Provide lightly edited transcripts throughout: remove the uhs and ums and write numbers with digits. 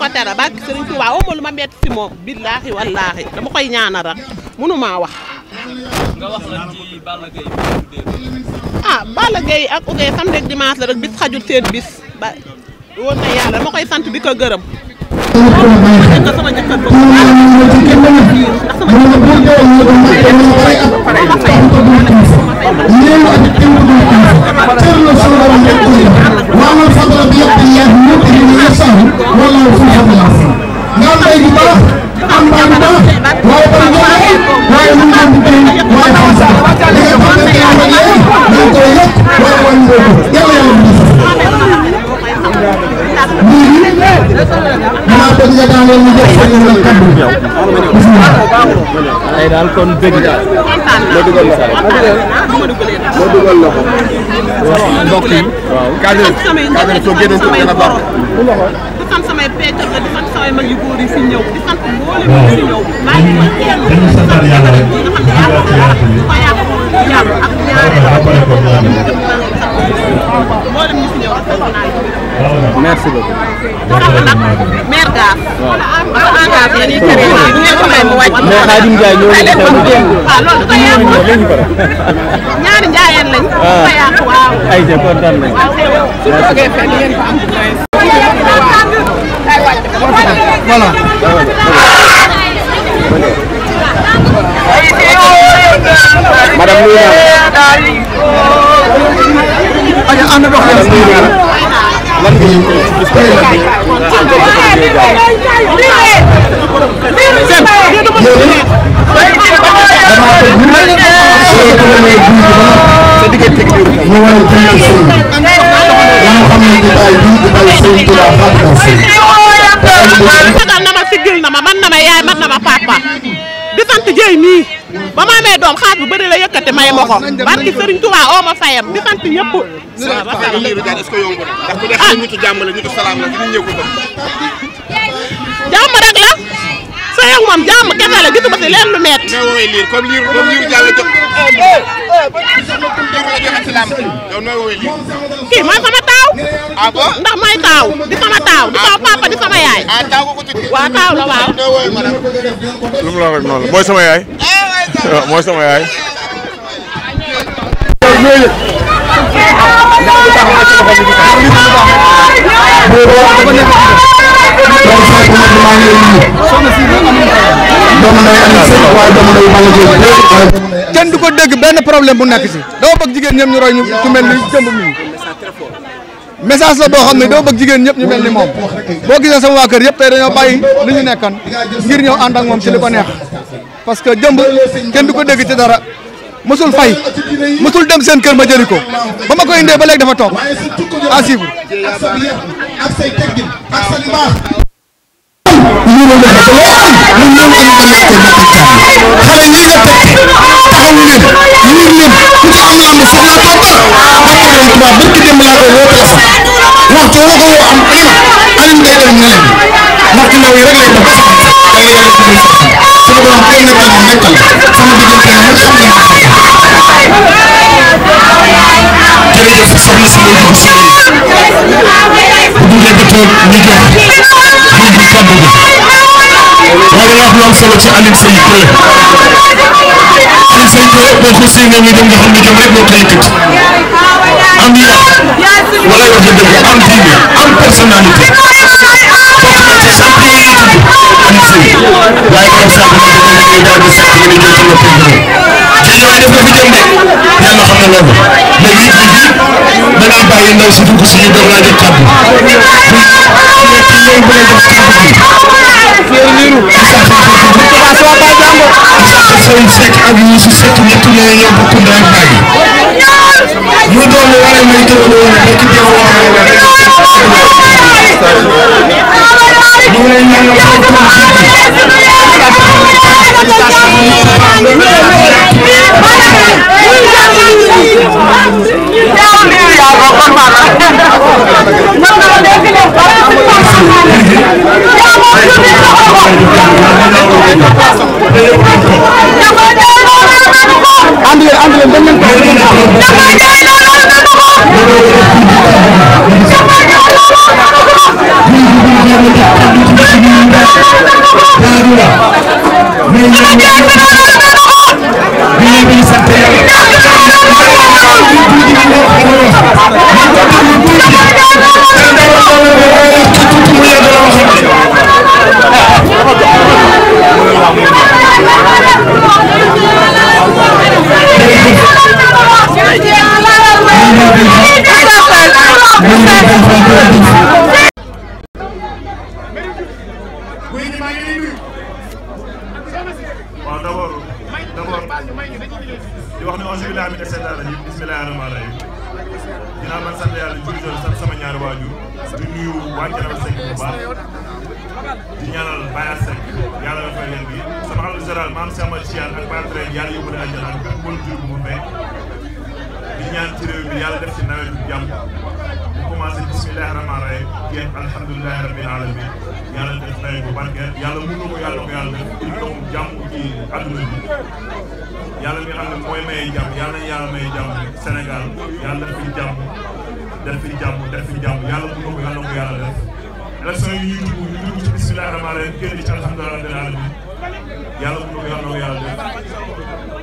ko tere barke Serigne Touba amul lu ma metti si moom billaahi wallaahi dama koy ñaanal rek mënumaa wax. nga wax lan ci Balla Gaye. Balla Gaye ak Ogué samedi ak dimanche la rek bis xajul seen bis ba woon na yàlla dama koy sant di ko gërëm. sama jëkkër boobu ay daal kon bëgg daal moo dugal loxo mbokk yi cadre soo génnoon ko gën a baax di sant samay peccor la di sant samay mag yu góor yi fi ñëw di sant mboolem yi fi ñëw maa ngi leen di sant yàlla rek ñi nga xam ne yàlla ko yàq ak mboolem ñi fi ñëw rek merci beaucoup maire Gaar dafa engagé ni kër yi bu ngeen ko may mu wàcc mais Khadim Ndiaye ñoo ngi loolu da yàq ñaari njaayeen lañ ko yàq waaw ay je kontaan nañ su toogee fenn ngeen ko am voilà madame nuyu na ma sigil na ma man na ma yaay man na ma papa di sant jëy nii ba ma amee doom xaas bu bëri la yëkkati may ma ko barki Serigne Touba oo ma fayam di sant ñëpp. jàmm rek la sëy ak moom jàmm kese la gisuma si leen lu métti. mais woowee liir comme liir jàll jox kii mooy sama taaw. ah bon ndax mooy taaw di sama taaw di sama papa di sama yaay. ah taaw ko tuddee. waaw taaw la waaw. lu mu la wax noonu mooy sama yaay mooy sama yaay kenn du ko dégg benn problème bu nekk si dama bëgg jigéen ñëpp ñu roy ñu ku mel ni jëmb mi message la boo xam ne dama bëgg jigéen ñëpp ñu mel ni moom boo gisee sama waa kër yëpp tey dañoo bàyyi li ñu nekkan ngir ñëw ànd ak moom ci li ko neex parce que jëmb kenn du ko dégg ci dara mësul fay mësul dem seen kër ma jëri ko ba ma koy indee ba léegi dafa toog à suivre solo ci Alioune Seye Touré Alioune Seye Touré boo ko séenee ñu dem nga xam ne jom rek moo koy yëkkati am yar wala wax dëgg am diine am personnalité bokk na ci champion yi tudd Alioune Seye waaye borom sàmm na dafa liggéey daal di sax ñu ne jël sama président ci yooyu def na fi jëm de yàlla xam na loolu léegi it bi dañuy bàyyi ndaw si dugg si ñu door laa jël kàddu bu lay jox kàddu gi Sëriñ Seck ak Youssou Seck ñett ñooy ñoo bokk ndey ak baay ñu doon war a may tëral woon rek di wax ñu ngi lay ñaanal sa tool waaw d'abord di wax ne auzu billaahi mina shaytaani rajiim bismillaahi rahmaani rahiim dinaa man sant yàlla jërëjëf sant sama ñaari waajur di nuyu waa Thiénaba Seck bu baax di ñaanal Baye Seck yàlla na fay leen bi sama xalifa général maam Cheikh Ahmadou Tidiane ak Baye Train yàlla yóbbu leen àjjana ak bépp bon jur bu mu fekk di ñaan ci réew mi yàlla def ci nawetu jàmm bu commencé bismillaahi rahmaani rahiim jeex alhamdulillaahi rabbil aalamiin yàlla def nawet bu barkeel yàlla mën na ko yàlla ko yàlla def pour ñu jàmm ci àdduna bi yàlla mi nga xam ne mooy maye jàmm yàlla na yàlla maye jàmm Sénégal yàlla def fi jàmm def fi jàmm def fi jàmm yàlla mën na ko yàlla ko yàlla def élection yi ñuy dugg ñu dugg ci bismillaahi rahmaani rahiim génn ci alhamdulillaahi rabbil aalamiin yàlla mën na ko yàlla ko yàlla def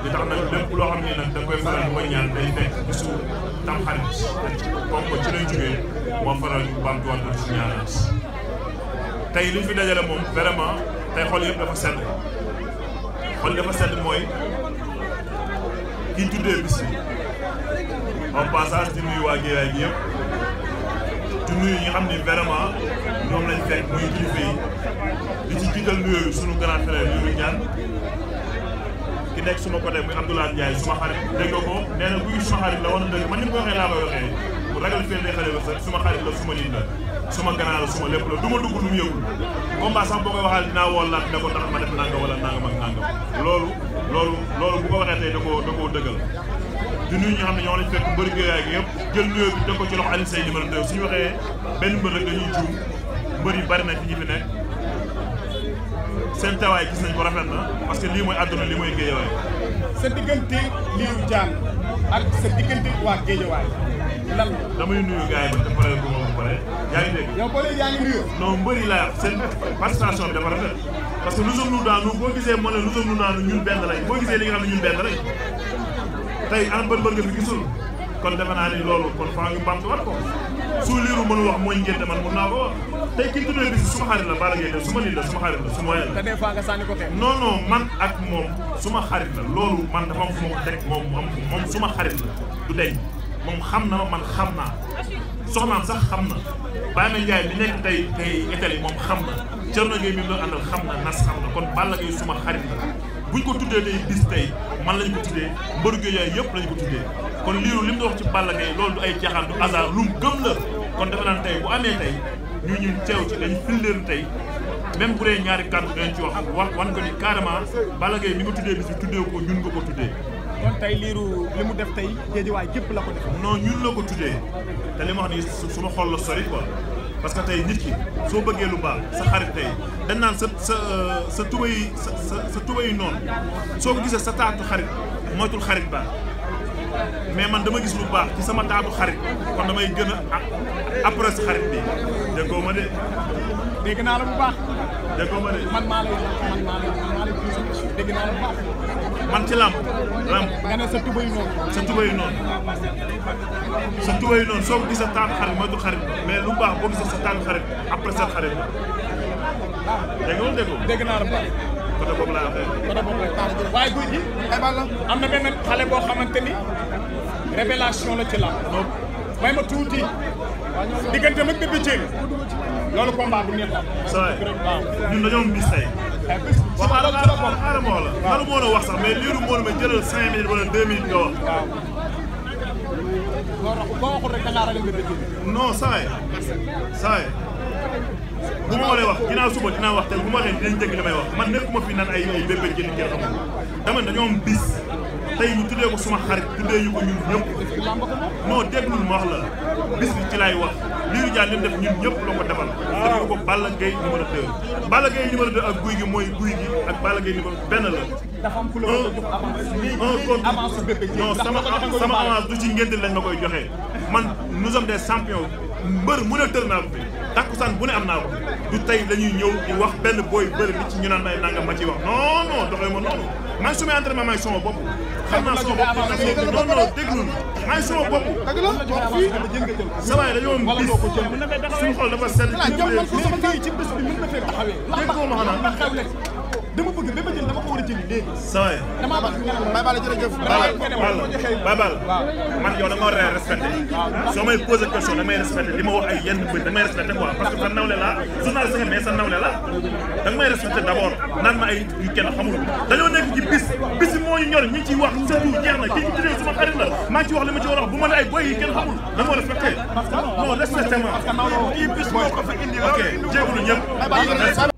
li tax nag lépp loo xam ne nag da koy faral di koy ñaan day fekk bisu Tamxarit comme que ci lay jógee moo faral ñu bamtuwaat ko ci ñaanal tey li ñu fi dajale moom vraiment tey xol yëpp dafa sedd xol dafa sedd mooy kiñ tuddee bis bi en passage di nuyu waa Guédiawaye gi yëpp di nuyu ñi nga xam ni vraiment ñoom lañ fekk muy kilifa yi di ci jiital nuyooyu sunu grand frère Lirou Diane ki nekk suma côté muy Abdoulaye Ndiaye suma xarit dégg nga ko nee na buy suma xarit la war na dëgg man ni mu ko waxee laa koy waxee bu ragal fee day xale ba sax suma xarit la suma nit la suma gannaaw la suma lépp la du ma dugg lu mu yëgul combat sax boo koy waxal dinaa woo laat ne ko tax ma def nangam wala nangam ak nangam loolu bu ko waxee tey da koo dëggal di nuyu ñi xam ne ñoo lañ fekk mbëri Guédiawaye gi yëpp jël nuyoo bi teg ko ci loxo Alioune Seye numéro 2 suñu waxee benn mbër rek dañuy juum mbër yi bari na fi ñu fi nekk seen tawaay gis nañ ko rafet na parce que lii mooy àdduna lii mooy Guédiawaye sa diggante Lirou Diane ak sa diggante waa Guédiawaye lan la. damay nuyu gars yi ba te pare bu ma pare yaa ngi dégg. yow ba léegi yaa ngi nuyu. non mbëri laa seen participation bi dafa rafet parce que nous sommes nous dans nous boo gisee moo ne nous sommes nous dans nous ñun benn lañ boo gisee li nga xam ne ñun benn lañ tey ana mbër nga fi gisul kon defe naa ni loolu kon faa ñu bamtuwaat ko su Lirou mënul wax mooy ngénte man mun naa ko wax tey kii tuddee bis suma xarit la Balla Gaye de suma nit la suma xarit la suma waay la. te des fois nga sànni ko xeex. non man ak moom suma xarit la loolu man dafa am fu ma ko teg moom suma xarit la du deñ moom xam na man xam naa soxnaam sax xam na Baye Ma Ndiaye bi nekk tey Italie moom xam na Thierno Gueye mi doon àndal xam na nas xam na kon Balla Gaye suma xarit la buñ ko tuddee tey bis tey man lañ ko tuddee mbëru Guédiawaye yëpp lañ ko tuddee kon Lirou li mu wax ci Balla Gaye loolu du ay caaxaan du hasard lu mu gëm la kon defe naa tey bu amee tey ñun teew ci dañ filleen tey même bu dee ñaari kàddu dañ ci wax wan ko ni carrément Balla Gaye mi nga tuddee bis bi tuddee ko ñun nga ko tuddee. kon tey Lirou li mu def tey Guédiawaye yëpp la ko def. non ñun la ko tuddee te li ma wax nii suma xol la sori quoi parce que tey nit ki soo bëggee lu baax sa xarit tey dañ naan sa tubay noonu soo ko gisee sa taatu xarit moytul xarit baax mais man dama gis lu baax ci sama taatu xarit kon damay gën a après sa xarit bi déggoo ma de. dégg naa la bu baax. déggoo ma de. man maa lay dégg naa la bu baax. man ci làmb. nga ne sa tubay noonu. sa tubay noonu soo ko gisee sa taatu xarit moytul xarit mais lu baax boo gisee sa taatu xarit après sa xarit la. dégg naa la bu baax. côté boobu laa waxee. côté boobu lay tax waaye guy gi. am na benn xale boo xamante ni révélation la ci làmb. may ma tuuti. diggante mag Bébé Diène. loolu combat bu neex la. waaw ñun dañoo am bis tey. waaw xaaral ma wax la. xaaral moo la wax sax mais Lirou moo ma jëlal 5 minutes wala 2 minutes nga wax. waaw boo waxul rek da ngaa ragal Bébé Diène. non saa yi bu ma waree wax ginnaaw suba dinaa wax te bu ma waxee dinañ dégg li may wax man nekkuma fi naan ay Bébé Diène kenn xamul dama dañoo am bis tey ñu tuddee ko suma xarit tuddee ñu ko ñun ñëpp non déglul ma wax la bis bi ci laay wax Lirou Diane li mu def ñun ñëpp la ko defal def ko Balla Gaye numéro 2 Balla Gaye numéro 2 ak guy gi mooy guy gi ak Balla Gaye numéro benn la dafa am ku la avance Bébé Diène non sama avance du ci ngénte lañ ma koy joxee man nous sommes des champions mbër mu ne tër naa ko fi takkusaan bu ne am naa ko du tey dañuy ñëw di wax benn booy bëri li ci ñu naan may nangam ma ciy wax non doxee ma noonu maa ngi sumay entraînement maa ngi sama bopp xam naa sama bopp non déglu maa ngi sama bopp sa waay dañoo bis suñu xol dafa sedd ci bés bi mën na fee taxawee déggoo ma xanaa dama bëgg Bébé Diène dama ko war a jëli léegi sa waay Baye Balla jërëjëf Baye Balla man yow da nga war a respecté soo may posé question da may respecté li ma wax ay yenn bëri da may respecté quoi parce que sa nawle la journaliste nga mais sa nawle la da nga may respecté d'abord naan ma ay yu kenn xamul dañoo nekk ci bis moo ñu ñor ñi ciy wax surtout jeex na kii ci tuddee suma xarit la maa ngi ci wax li ma ci war a wax bu ma ne ay boy yi kenn xamul da nga respecté non respecté ma kii bis moo ko fa indi ok jégalu ñëpp